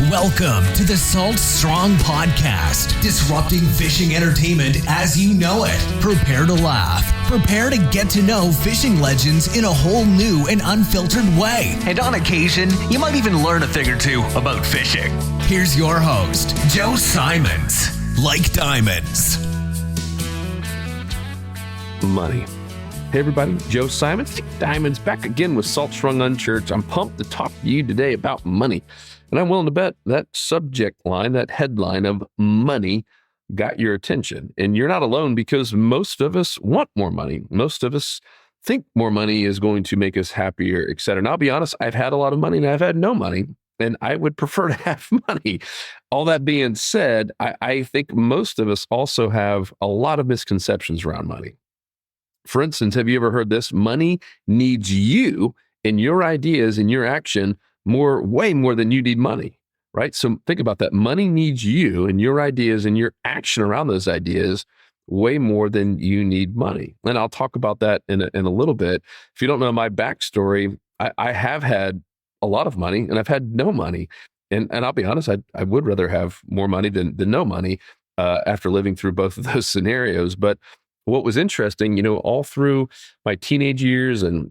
Welcome to the Salt Strong Podcast, disrupting fishing entertainment as you know it. Prepare to laugh. Prepare to get to know fishing legends in a whole new and unfiltered way. And on occasion, you might even learn a thing or two about fishing. Here's your host, Joe Simons. Like diamonds. Money. Hey everybody, Joe Simons, Diamonds, back again with Salt Strong Unchurched. I'm pumped to talk to you today about money. And I'm willing to bet that subject line, that headline of money got your attention. And you're not alone, because most of us want more money. Most of us think more money is going to make us happier, et cetera. And I'll be honest, I've had a lot of money and I've had no money, and I would prefer to have money. All that being said, I think most of us also have a lot of misconceptions around money. For instance, have you ever heard this? Money needs you and your ideas and your action way more than you need money, right? So think about that. Money needs you and your ideas and your action around those ideas way more than you need money. And I'll talk about that in a little bit. If you don't know my backstory, I have had a lot of money and I've had no money. And I'll be honest, I would rather have more money than no money after living through both of those scenarios. But what was interesting, all through my teenage years and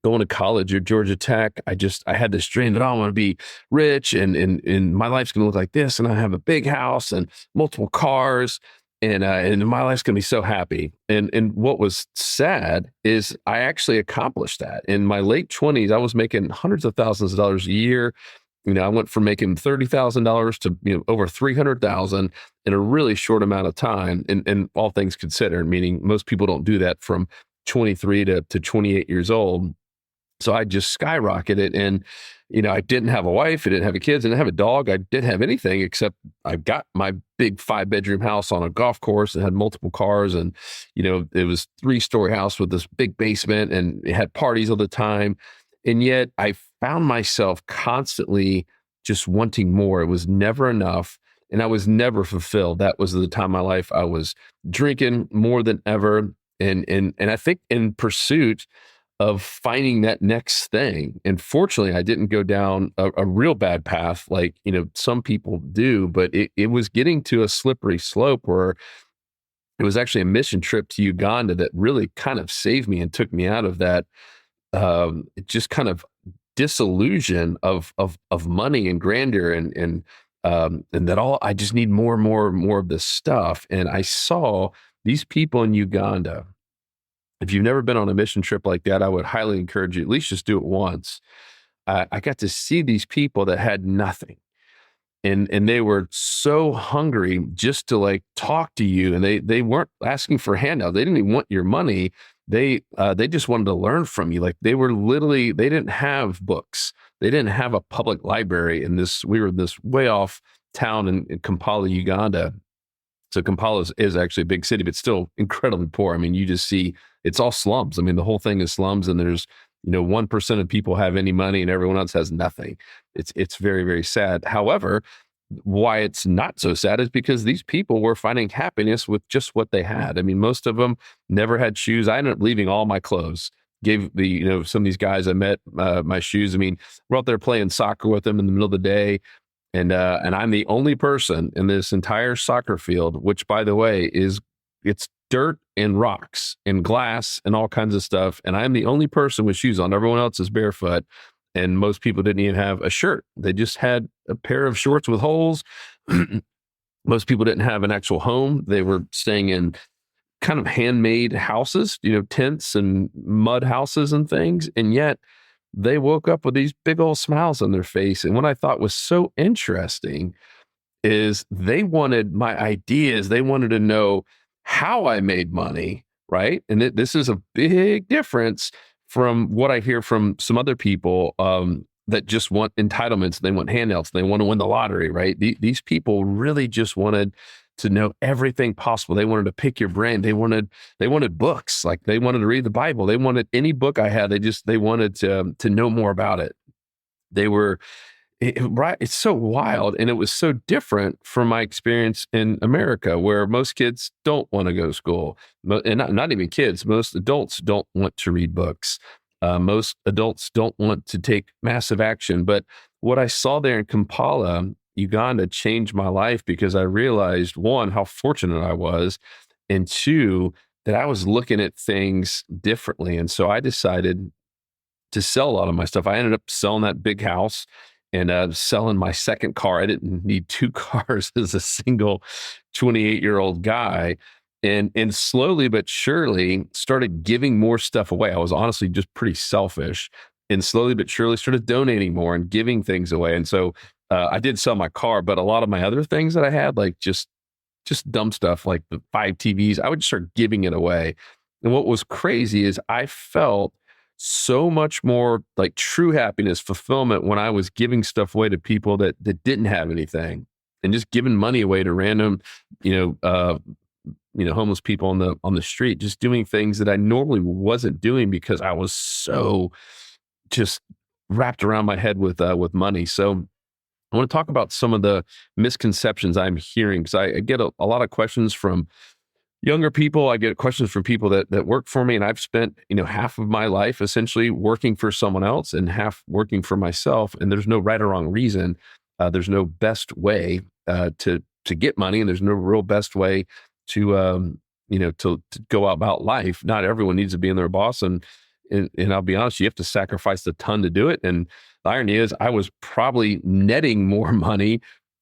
going to college at Georgia Tech, I had this dream that I want to be rich and my life's going to look like this, and I have a big house and multiple cars, and my life's going to be so happy. And what was sad is I actually accomplished that. In my late 20s, I was making hundreds of thousands of dollars a year. I went from making $30,000 to over $300,000 in a really short amount of time, and all things considered, meaning most people don't do that from 23 to 28 years old. So I just skyrocketed, and I didn't have a wife, I didn't have kids, I didn't have a dog, I didn't have anything except I got my big 5-bedroom house on a golf course and had multiple cars, and it was 3-story house with this big basement, and it had parties all the time. And yet I found myself constantly just wanting more. It was never enough, and I was never fulfilled. That was the time of my life I was drinking more than ever. And I think in pursuit of finding that next thing. And fortunately, I didn't go down a real bad path like, some people do, but it was getting to a slippery slope where it was actually a mission trip to Uganda that really kind of saved me and took me out of that just kind of disillusion of money and grandeur and that all, I just need more and more of this stuff. And I saw these people in Uganda. If you've never been on a mission trip like that, I would highly encourage you, at least just do it once. I got to see these people that had nothing. And they were so hungry just to talk to you. And they weren't asking for handouts. They didn't even want your money. They just wanted to learn from you. They didn't have books. They didn't have a public library we were this way off town in Kampala, Uganda. So Kampala is actually a big city, but still incredibly poor. I mean, you just see it's all slums. I mean, the whole thing is slums, and there's 1% of people have any money and everyone else has nothing. It's very, very sad. However, why it's not so sad is because these people were finding happiness with just what they had. I mean, most of them never had shoes. I ended up leaving all my clothes. Gave some of these guys I met my shoes. I mean, we're out there playing soccer with them in the middle of the day. And I'm the only person in this entire soccer field, which, by the way, it's dirt and rocks and glass and all kinds of stuff. And I'm the only person with shoes on. Everyone else is barefoot. And most people didn't even have a shirt. They just had a pair of shorts with holes. Most people didn't have an actual home. They were staying in kind of handmade houses, tents and mud houses and things. And yet they woke up with these big old smiles on their face. And what I thought was so interesting is they wanted my ideas. They wanted to know how I made money, right? And this is a big difference from what I hear from some other people that just want entitlements. They want handouts. They want to win the lottery, right? These people really just wanted to know everything possible. They wanted to pick your brain. They wanted books. Like, they wanted to read the Bible. They wanted any book I had. They wanted to know more about it. Right. It's so wild. And it was so different from my experience in America, where most kids don't want to go to school. And not even kids. Most adults don't want to read books. Most adults don't want to take massive action. But what I saw there in Kampala, Uganda, changed my life because I realized, one, how fortunate I was, and two, that I was looking at things differently. And so I decided to sell a lot of my stuff. I ended up selling that big house and selling my second car. I didn't need two cars as a single 28-year-old guy. And slowly but surely started giving more stuff away. I was honestly just pretty selfish, and slowly but surely started donating more and giving things away. And so I did sell my car, but a lot of my other things that I had, like just dumb stuff like the 5 TVs, I would just start giving it away. And what was crazy is I felt so much more like true happiness, fulfillment when I was giving stuff away to people that didn't have anything, and just giving money away to random, homeless people on the street, just doing things that I normally wasn't doing because I was so just wrapped around my head with money. So I want to talk about some of the misconceptions I'm hearing, because I get a lot of questions from younger people. I get questions from people that work for me, and I've spent, half of my life essentially working for someone else and half working for myself. And there's no right or wrong reason. There's no best way to get money, and there's no real best way to go about life. Not everyone needs to be in their boss, and I'll be honest, you have to sacrifice a ton to do it. And the irony is, I was probably netting more money,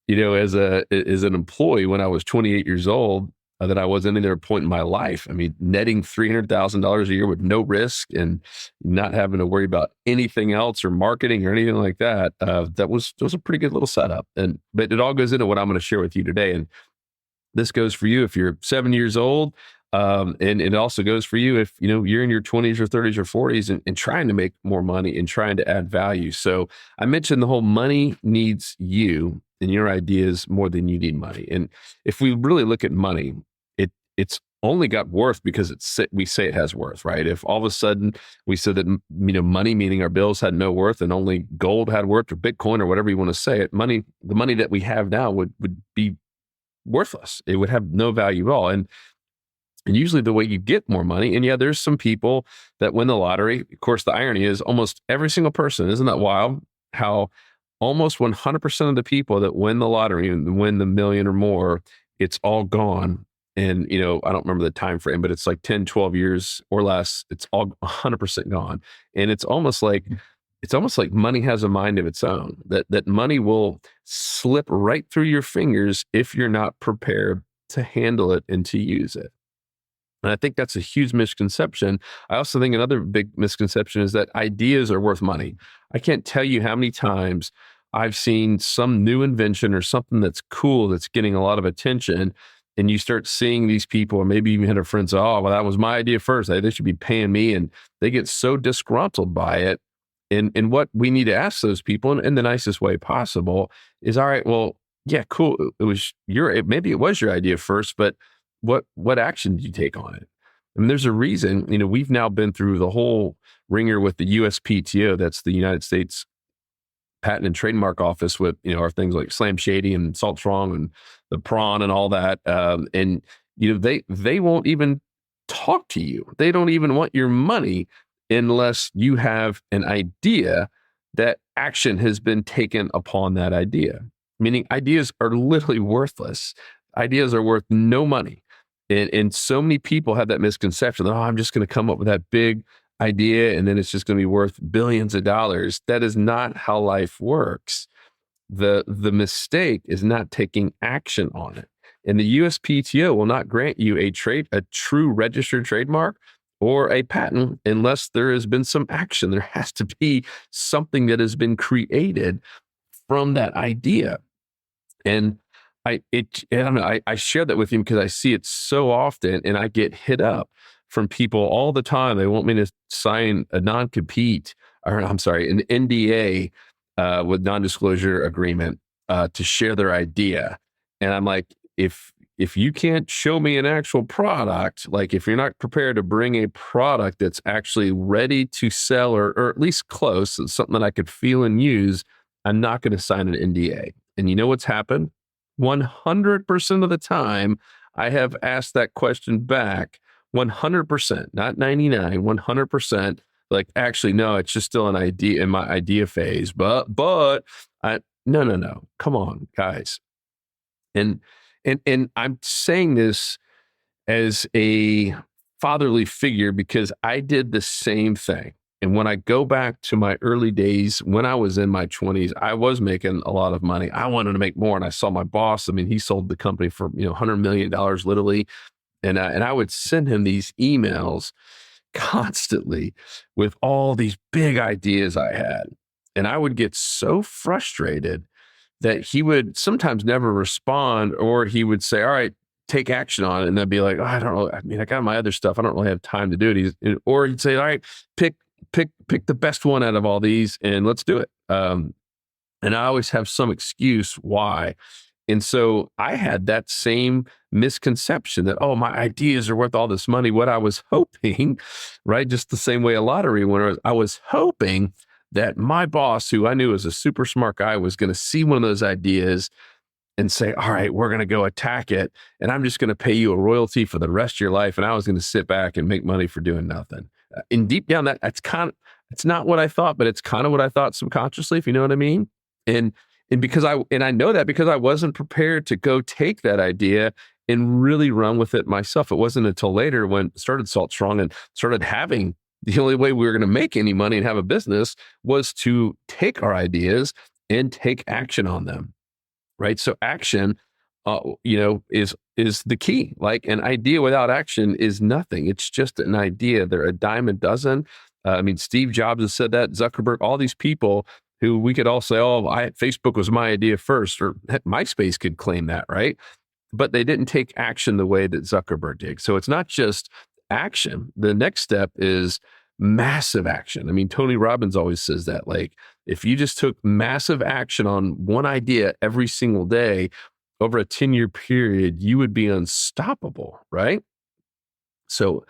as an employee when I was 28 years old than I was at any other point in my life. I mean, netting $300,000 a year with no risk and not having to worry about anything else or marketing or anything like that. That was a pretty good little setup. But it all goes into what I'm going to share with you today. And this goes for you if you're 7 years old. And it also goes for you if you're in your 20s or 30s or 40s and trying to make more money and trying to add value. So I mentioned the whole money needs you and your ideas more than you need money. And if we really look at money, it's only got worth because we say it has worth, right? If all of a sudden we said that money, meaning our bills, had no worth and only gold had worth, or Bitcoin, or whatever you want to say it, the money that we have now would be worthless. It would have no value at all. And usually the way you get more money, and yeah, there's some people that win the lottery. Of course, the irony is almost every single person, isn't that wild? How almost 100% of the people that win the lottery and win the million or more, it's all gone. And, I don't remember the time frame, but it's like 10, 12 years or less. It's all 100% gone. And it's almost like money has a mind of its own, that money will slip right through your fingers if you're not prepared to handle it and to use it. And I think that's a huge misconception. I also think another big misconception is that ideas are worth money. I can't tell you how many times I've seen some new invention or something that's cool that's getting a lot of attention, and you start seeing these people, or maybe even had a friend say, "Oh, well, that was my idea first. They should be paying me." And they get so disgruntled by it. And what we need to ask those people in the nicest way possible is, all right, well, yeah, cool. Maybe it was your idea first, but what action did you take on it? And there's a reason. We've now been through the whole ringer with the USPTO, that's the United States Patent and Trademark Office, with our things like Slam Shady and Salt Strong and the prawn and all that. And they won't even talk to you. They don't even want your money unless you have an idea that action has been taken upon that idea. Meaning ideas are literally worthless. Ideas are worth no money. And so many people have that misconception that, I'm just going to come up with that big idea and then it's just going to be worth billions of dollars. That is not how life works. The mistake is not taking action on it. And the USPTO will not grant you a true registered trademark or a patent unless there has been some action. There has to be something that has been created from that idea. And I don't know, I share that with you because I see it so often, and I get hit up from people all the time. They want me to sign a non-compete, or I'm sorry, an NDA with non-disclosure agreement to share their idea. And I'm like, if you can't show me an actual product, like if you're not prepared to bring a product that's actually ready to sell, or at least close, something that I could feel and use, I'm not going to sign an NDA. And you know what's happened? 100% of the time, I have asked that question back. 100%, not 99, 100%. Like, actually, no, it's just still an idea in my idea phase. But no. Come on, guys. And I'm saying this as a fatherly figure because I did the same thing. And when I go back to my early days, when I was in my 20s, I was making a lot of money. I wanted to make more. And I saw my boss. I mean, he sold the company for, $100 million literally. And I would send him these emails constantly with all these big ideas I had. And I would get so frustrated that he would sometimes never respond, or he would say, all right, take action on it. And I'd be like, oh, I don't know. I mean, I got my other stuff. I don't really have time to do it. Or he'd say, all right, pick the best one out of all these and let's do it. And I always have some excuse why. And so I had that same misconception that, oh, my ideas are worth all this money. What I was hoping, right? Just the same way a lottery winner, I was hoping that my boss, who I knew was a super smart guy, was going to see one of those ideas and say, all right, we're going to go attack it. And I'm just going to pay you a royalty for the rest of your life. And I was going to sit back and make money for doing nothing. And deep down, it's not what I thought, but it's kind of what I thought subconsciously, if you know what I mean. And I know that because I wasn't prepared to go take that idea and really run with it myself. It wasn't until later when I started Salt Strong and started having the only way we were going to make any money and have a business was to take our ideas and take action on them. Right. So action, is the key. Like an idea without action is nothing. It's just an idea. They're a dime a dozen. Steve Jobs has said that, Zuckerberg, all these people who we could all say, Facebook was my idea first, or heck, MySpace could claim that, right? But they didn't take action the way that Zuckerberg did. So it's not just action. The next step is massive action. I mean, Tony Robbins always says that, like, if you just took massive action on one idea every single day over a 10-year period, you would be unstoppable, right? So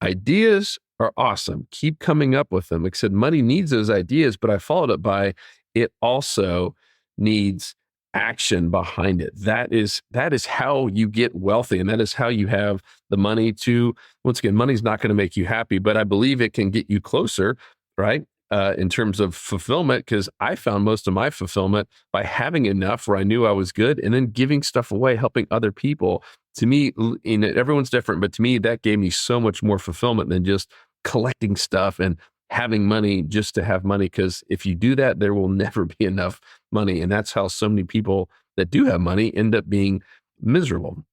ideas are awesome. Keep coming up with them. Like I said, money needs those ideas, but I followed up by it also needs action behind it. That is how you get wealthy, and that is how you have the money to, once again, money's not going to make you happy, but I believe it can get you closer, right? In terms of fulfillment, because I found most of my fulfillment by having enough where I knew I was good and then giving stuff away, helping other people. To me, everyone's different, but to me, that gave me so much more fulfillment than just collecting stuff and having money just to have money. Because if you do that, there will never be enough money. And that's how so many people that do have money end up being miserable.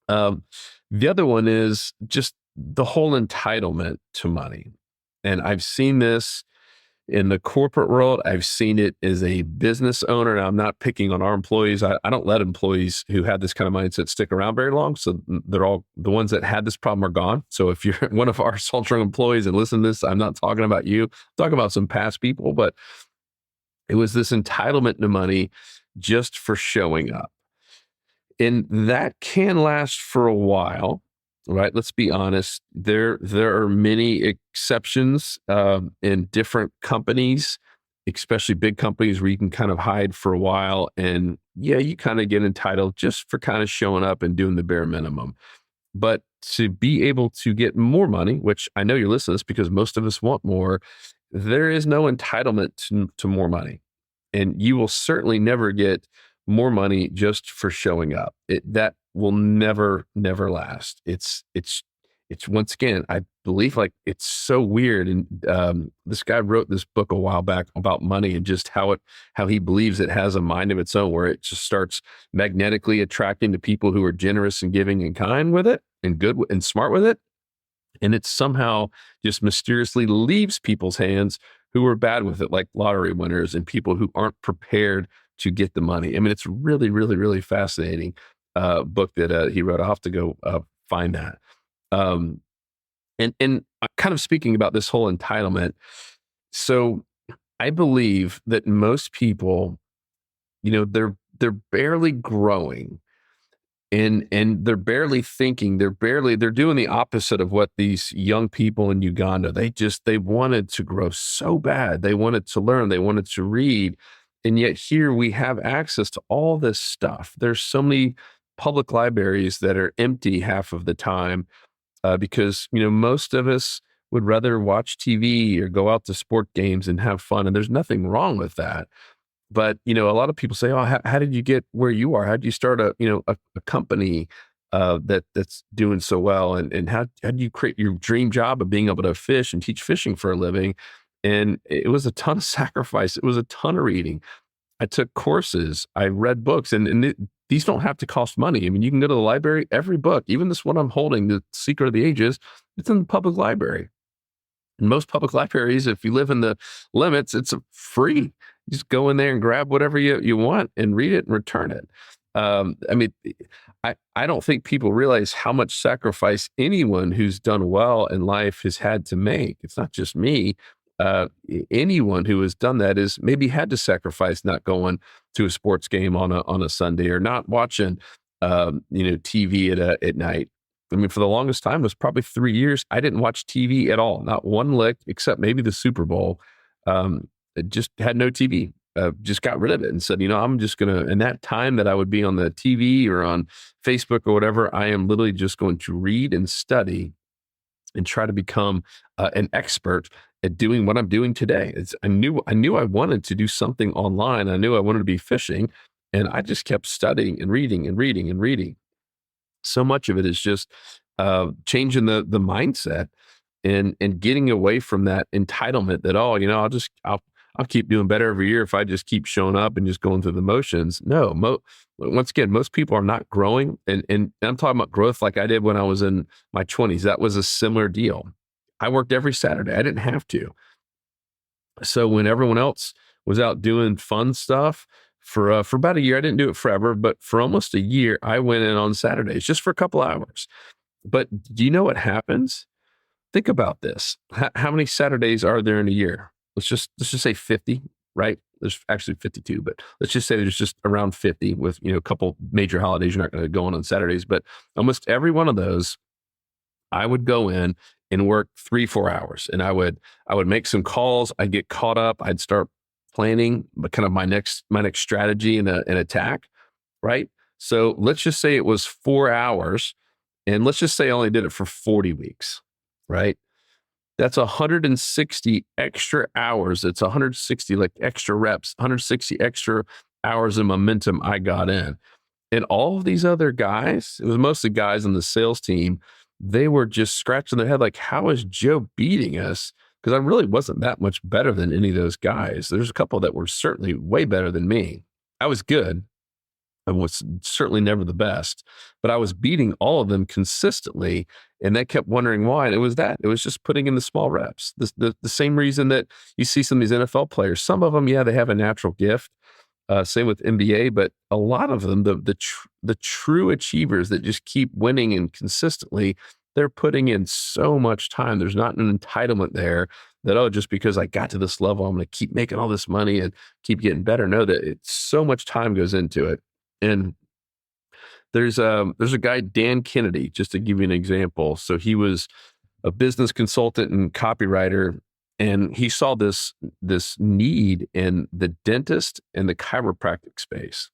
The other one is just the whole entitlement to money. And I've seen this in the corporate world. I've seen it as a business owner. And I'm not picking on our employees. I don't let employees who have this kind of mindset stick around very long. So they're all, the ones that had this problem are gone. So if you're one of our Salt Strong employees and listen to this, I'm not talking about you. I'm talking about some past people, but it was this entitlement to money just for showing up. And that can last for a while, right? Let's be honest. There are many exceptions in different companies, especially big companies, where you can kind of hide for a while. And yeah, you kind of get entitled just for kind of showing up and doing the bare minimum. But to be able to get more money, which I know you're listening to this because most of us want more, there is no entitlement to more money. And you will certainly never get more money just for showing up. That will never last. It's once again, I believe, like, it's so weird. And this guy wrote this book a while back about money and just how he believes it has a mind of its own, where it just starts magnetically attracting to people who are generous and giving and kind with it and good and smart with it. And it somehow just mysteriously leaves people's hands who are bad with it, like lottery winners and people who aren't prepared to get the money. I mean, it's really fascinating book that he wrote. I'll have to go find that. And kind of speaking about this whole entitlement. So I believe that most people, they're barely growing. And they're barely thinking, they're doing the opposite of what these young people in Uganda, they wanted to grow so bad. They wanted to learn, they wanted to read. And yet here we have access to all this stuff. There's so many public libraries that are empty half of the time because, most of us, would rather watch TV or go out to sport games and have fun. And there's nothing wrong with that. But, a lot of people say, oh, how did you get where you are? How did you start a company that's doing so well? And how did you create your dream job of being able to fish and teach fishing for a living? And it was a ton of sacrifice. It was a ton of reading. I took courses. I read books, and these don't have to cost money. I mean, you can go to the library, every book, even this one I'm holding, The Secret of the Ages, it's in the public library. In most public libraries, if you live in the limits, it's free. You just go in there and grab whatever you want and read it and return it. I mean, I don't think people realize how much sacrifice anyone who's done well in life has had to make. It's not just me. Anyone who has done that is maybe had to sacrifice not going to a sports game on a Sunday, or not watching, TV at night. I mean, for the longest time, it was probably 3 years. I didn't watch TV at all, not one lick, except maybe the Super Bowl. It just had no TV. Just got rid of it and said, I'm just going to, in that time that I would be on the TV or on Facebook or whatever, I am literally just going to read and study and try to become an expert at doing what I'm doing today. I knew I wanted to do something online. I knew I wanted to be fishing, and I just kept studying and reading and reading and reading. So much of it is just changing the mindset and getting away from that entitlement that, I'll keep doing better every year if I just keep showing up and just going through the motions. No, once again, most people are not growing. And I'm talking about growth like I did when I was in my 20s. That was a similar deal. I worked every Saturday. I didn't have to. So when everyone else was out doing fun stuff for about a year, I didn't do it forever, but for almost a year, I went in on Saturdays just for a couple hours. But do you know what happens? Think about this. How many Saturdays are there in a year? Let's just say 50, right? There's actually 52, but let's just say there's just around 50 with, a couple major holidays. You're not going to go on Saturdays, but almost every one of those, I would go in and work 3-4 hours, and I would make some calls. I'd get caught up. I'd start planning kind of my next strategy and an attack, right? So let's just say it was 4 hours, and let's just say I only did it for 40 weeks, right? That's 160 extra hours. It's 160 like extra reps, 160 extra hours of momentum I got in. And all of these other guys, it was mostly guys on the sales team, they were just scratching their head like, how is Joe beating us? Because I really wasn't that much better than any of those guys. There's a couple that were certainly way better than me. I was good. I was certainly never the best, but I was beating all of them consistently. And they kept wondering why. And it was just putting in the small reps. The same reason that you see some of these NFL players, some of them, they have a natural gift. Same with NBA, but a lot of them, the true achievers that just keep winning and consistently, they're putting in so much time. There's not an entitlement there that, just because I got to this level, I'm going to keep making all this money and keep getting better. No, that it's so much time goes into it. And there's a guy, Dan Kennedy, just to give you an example. So he was a business consultant and copywriter, and he saw this need in the dentist and the chiropractic space.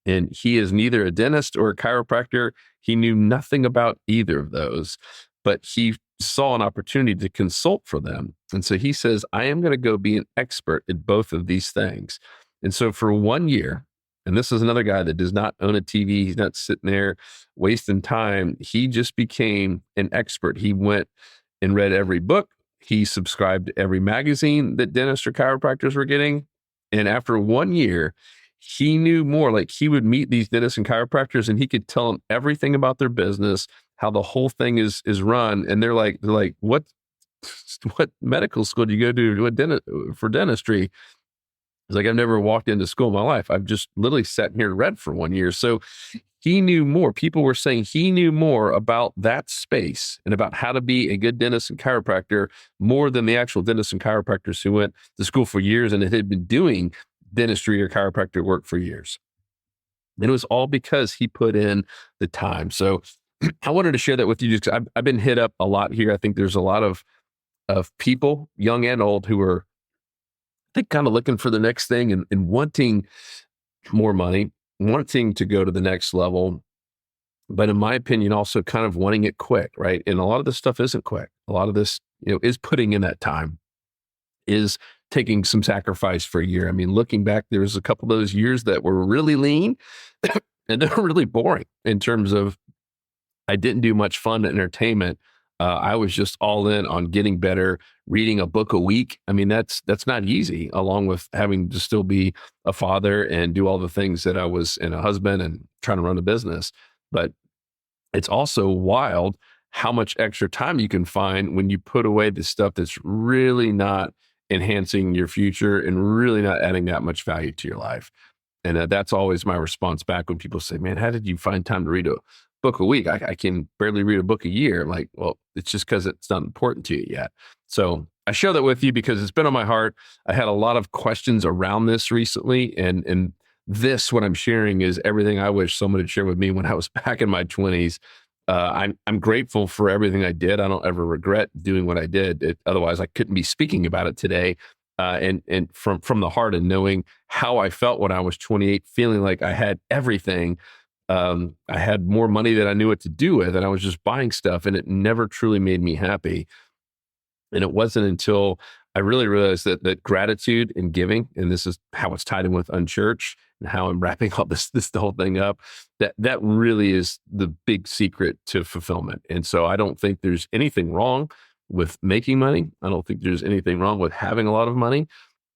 And he is neither a dentist or a chiropractor. He knew nothing about either of those, but he saw an opportunity to consult for them. And so he says, I am going to go be an expert at both of these things. And so for 1 year, and this is another guy that does not own a TV. He's not sitting there wasting time. He just became an expert. He went and read every book. He subscribed to every magazine that dentists or chiropractors were getting. And after 1 year, he knew more. Like, he would meet these dentists and chiropractors, and he could tell them everything about their business, how the whole thing is run. And they're like, what medical school do you go to for dentistry? It's like, I've never walked into school in my life. I've just literally sat here and read for 1 year. So he knew more. People were saying he knew more about that space and about how to be a good dentist and chiropractor more than the actual dentists and chiropractors who went to school for years and had been doing dentistry or chiropractic work for years. And it was all because he put in the time. So I wanted to share that with you just because I've been hit up a lot here. I think there's a lot of people, young and old, who are, I think, kind of looking for the next thing and wanting more money, wanting to go to the next level. But in my opinion, also kind of wanting it quick, right? And a lot of this stuff isn't quick. A lot of this is putting in that time, is taking some sacrifice for a year. I mean, looking back, there was a couple of those years that were really lean and they were really boring in terms of I didn't do much fun entertainment. I was just all in on getting better, reading a book a week. I mean, that's not easy, along with having to still be a father and do all the things that I was, and a husband and trying to run a business. But it's also wild how much extra time you can find when you put away the stuff that's really not enhancing your future and really not adding that much value to your life. And that's always my response back when people say, man, how did you find time to read a book a week? I can barely read a book a year. I'm like, well, it's just because it's not important to you yet. So I share that with you because it's been on my heart. I had a lot of questions around this recently. And this, what I'm sharing, is everything I wish someone had shared with me when I was back in my 20s. I'm grateful for everything I did. I don't ever regret doing what I did. Otherwise, I couldn't be speaking about it today. And from the heart, and knowing how I felt when I was 28, feeling like I had everything. I had more money than I knew what to do with, and I was just buying stuff, and it never truly made me happy. And it wasn't until I really realized that gratitude and giving, and this is how it's tied in with Unchurched and how I'm wrapping all this the whole thing up, that really is the big secret to fulfillment. And so I don't think there's anything wrong with making money. I don't think there's anything wrong with having a lot of money.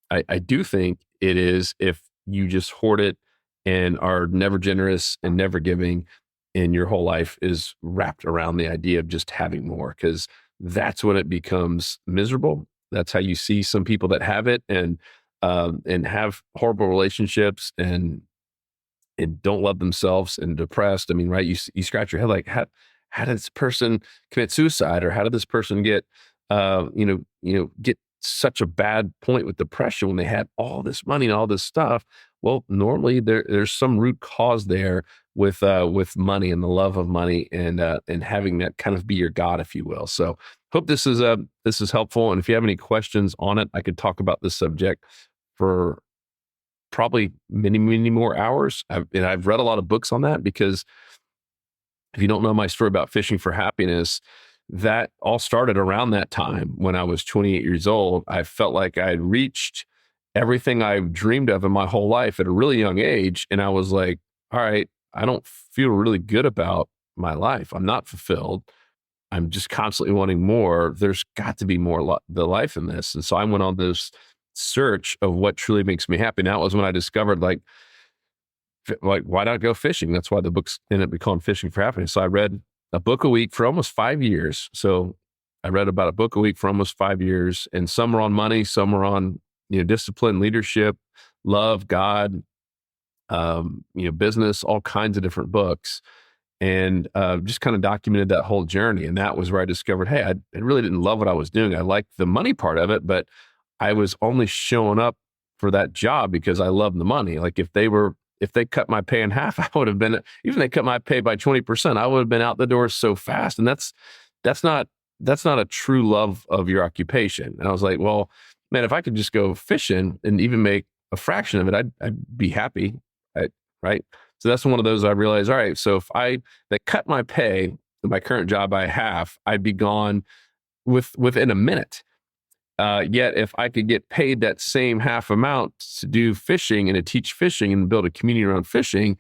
I do think it is if you just hoard it and are never generous and never giving, and your whole life is wrapped around the idea of just having more, because that's when it becomes miserable. That's how you see some people that have it and have horrible relationships and don't love themselves and depressed. I mean, right? You scratch your head like, how did this person commit suicide, or how did this person get get such a bad point with depression when they had all this money and all this stuff? Well, normally there's some root cause there with money and the love of money, and having that kind of be your God, if you will. So hope this is helpful. And if you have any questions on it, I could talk about this subject for probably many, many more hours. I've read a lot of books on that, because if you don't know my story about fishing for happiness, that all started around that time when I was 28 years old. I felt like I had reached everything I dreamed of in my whole life at a really young age. And I was like, all right, I don't feel really good about my life. I'm not fulfilled. I'm just constantly wanting more. There's got to be more the life in this. And so I went on this search of what truly makes me happy. Now it was when I discovered like, why not go fishing? That's why the books ended up being called Fishing for Happiness. So I read a book a week for almost 5 years. So I read about a book a week for almost 5 years, and some were on money, some were on, discipline, leadership, love, God, business, all kinds of different books, and just kind of documented that whole journey. And that was where I discovered, hey, I really didn't love what I was doing. I liked the money part of it, but I was only showing up for that job because I loved the money. Like if they cut my pay in half, I would have been, even if they cut my pay by 20%, I would have been out the door so fast. And that's not a true love of your occupation. And I was like, well, man, if I could just go fishing and even make a fraction of it, I'd be happy. Right. So that's one of those I realized, all right, so if they cut my pay in my current job by half, I'd be gone within a minute. Yet if I could get paid that same half amount to do fishing and to teach fishing and build a community around fishing,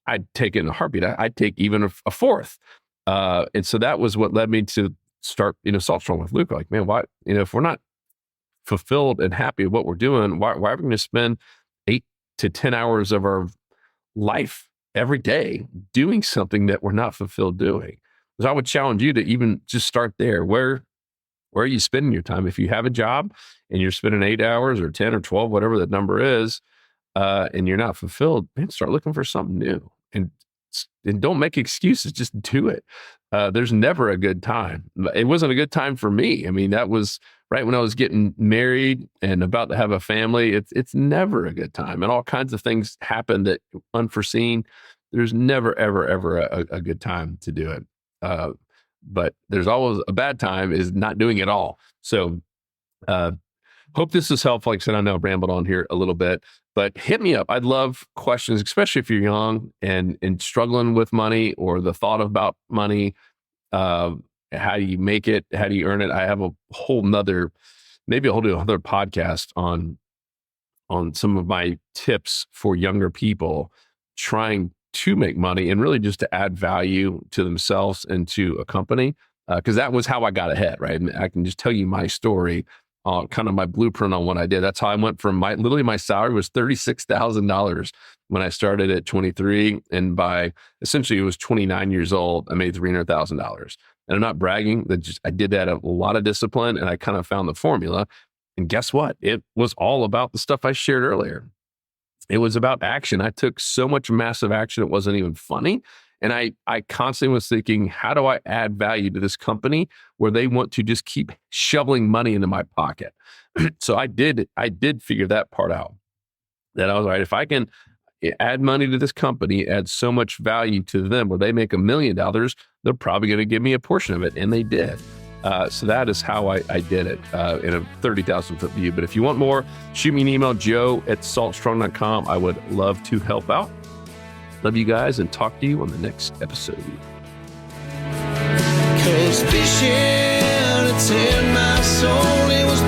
I'd take it in a heartbeat. I'd take even a fourth. And so that was what led me to start, Salt Strong with Luke. Like, man, why, if we're not fulfilled and happy with what we're doing, why are we going to spend 8 to 10 hours of our life every day doing something that we're not fulfilled doing? Because I would challenge you to even just start there. Where are you spending your time? If you have a job and you're spending 8 hours or 10 or 12, whatever that number is, and you're not fulfilled, man, start looking for something new. And don't make excuses, just do it. There's never a good time. It wasn't a good time for me. I mean, that was right when I was getting married and about to have a family. It's never a good time. And all kinds of things happen that unforeseen. There's never, ever, ever a good time to do it. But there's always a bad time is not doing it all. So hope this is helpful. Like I said, I know I've rambled on here a little bit, but hit me up. I'd love questions, especially if you're young and struggling with money or the thought about money. how do you make it? How do you earn it? I have a whole nother, maybe a whole other podcast on some of my tips for younger people trying to make money and really just to add value to themselves and to a company. Because that was how I got ahead, right? And I can just tell you my story, kind of my blueprint on what I did. That's how I went from my salary was $36,000 when I started at 23. And by essentially it was 29 years old, I made $300,000. And I'm not bragging, I did that a lot of discipline, and I kind of found the formula. And guess what? It was all about the stuff I shared earlier. It was about action. I took so much massive action, it wasn't even funny. And I constantly was thinking, how do I add value to this company where they want to just keep shoveling money into my pocket? So I did figure that part out. That I was right. If I can add money to this company, add so much value to them where they make $1 million, they're probably going to give me a portion of it. And they did. So that is how I did it in a 30,000 foot view. But if you want more, shoot me an email, joe@saltstrong.com. I would love to help out. Love you guys, and talk to you on the next episode. 'Cause fishing, it's in my soul, it was